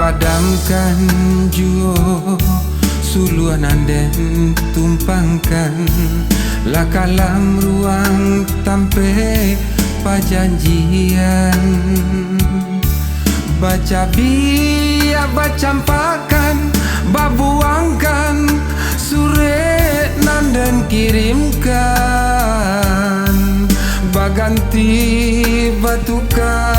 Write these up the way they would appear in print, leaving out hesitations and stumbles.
Padamkan juo suluan anden tumpangkan lakalam ruang tampe pajanjian baca biak bacampakan babuangkan sure nanden kirimkan baganti batuka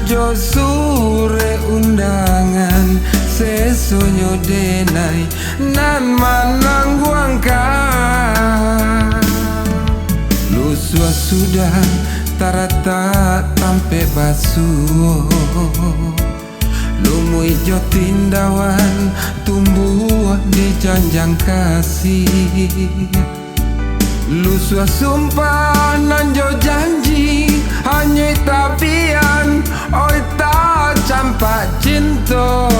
jo sure undangan sesonyo denai nan manang guangkan lusua sudah tarata tampe basuh lumu ijo tindawan tumbuh di janjang kasih lusua sumpah nanjo janji hanya tapian oi tak campak cinta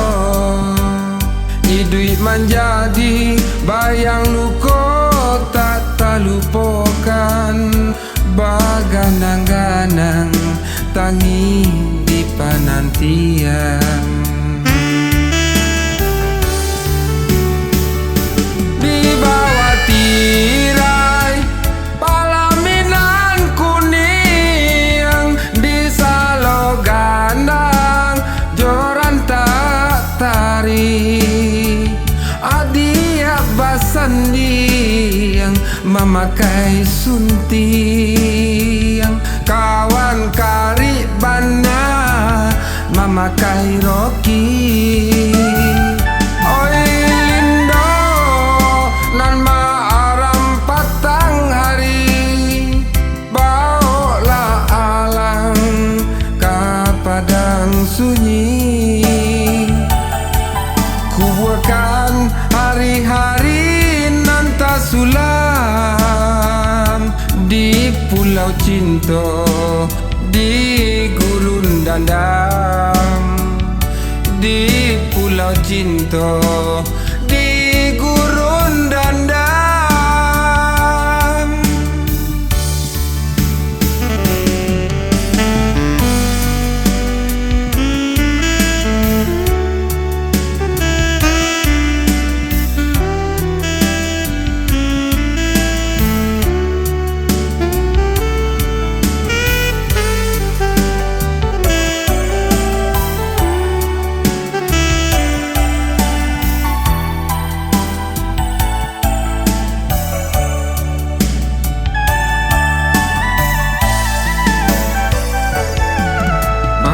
idui menjadi bayang luko tak terlupakan baganang-ganang tangi di panantian di bawah tirai palaminan kuning di Saloganang joran tak tari adia basandiang memakai suntiang kawan karibana memakai roki oi lindo nan maaram patang hari bawalah alang ke padang sunyi kubuakan hari-hari nanta sulam di pulau cinta di gurun dandam di pulau cinta di gurun dandam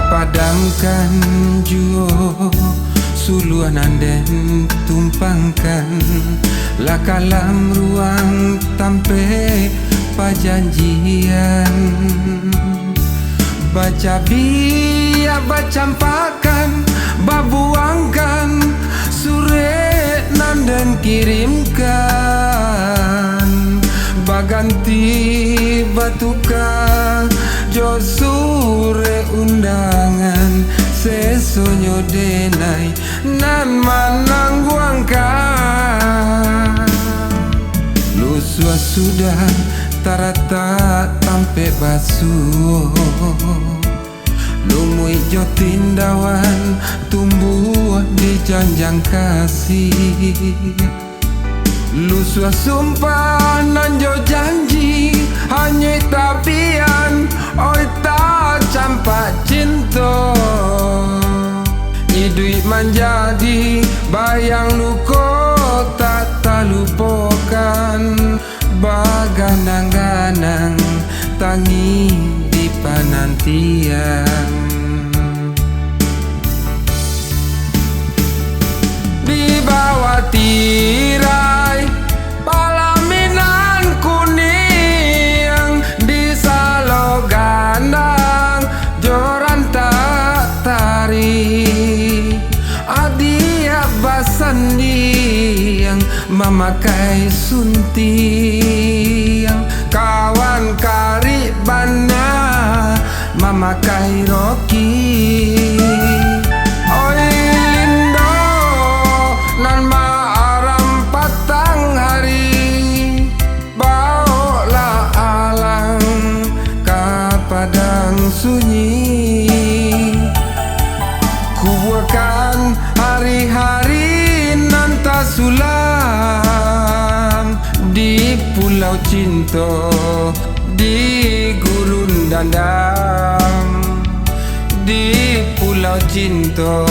padamkan juo suluan anden tumpangkan lakalam ruang tampe pajanjian baca biak bacampakan babuangkan sure nanden kirimkan baganti batuka jo sure undangan sesonyo denai nan manang guangkan lusua sudah tarata tampe basuh lumu ijo tindawan tumbuh di janjang kasih lusua sumpah nanjo janji hanya tapian oi tak campak cinta idui menjadi bayang luko tak terlupakan baganang-ganang tangi di panantian di bawah tirai palaminan kuning di Saloganang joran memakai sunting, kawan karib bana memakai roki. Oi lindo nan maaram patang hari, bawalah alang ke padang sunyi. Kubuatkan hari-hari nan tak sulam di Pulau Cinta, di Gurun Dandam, di Pulau Cinta.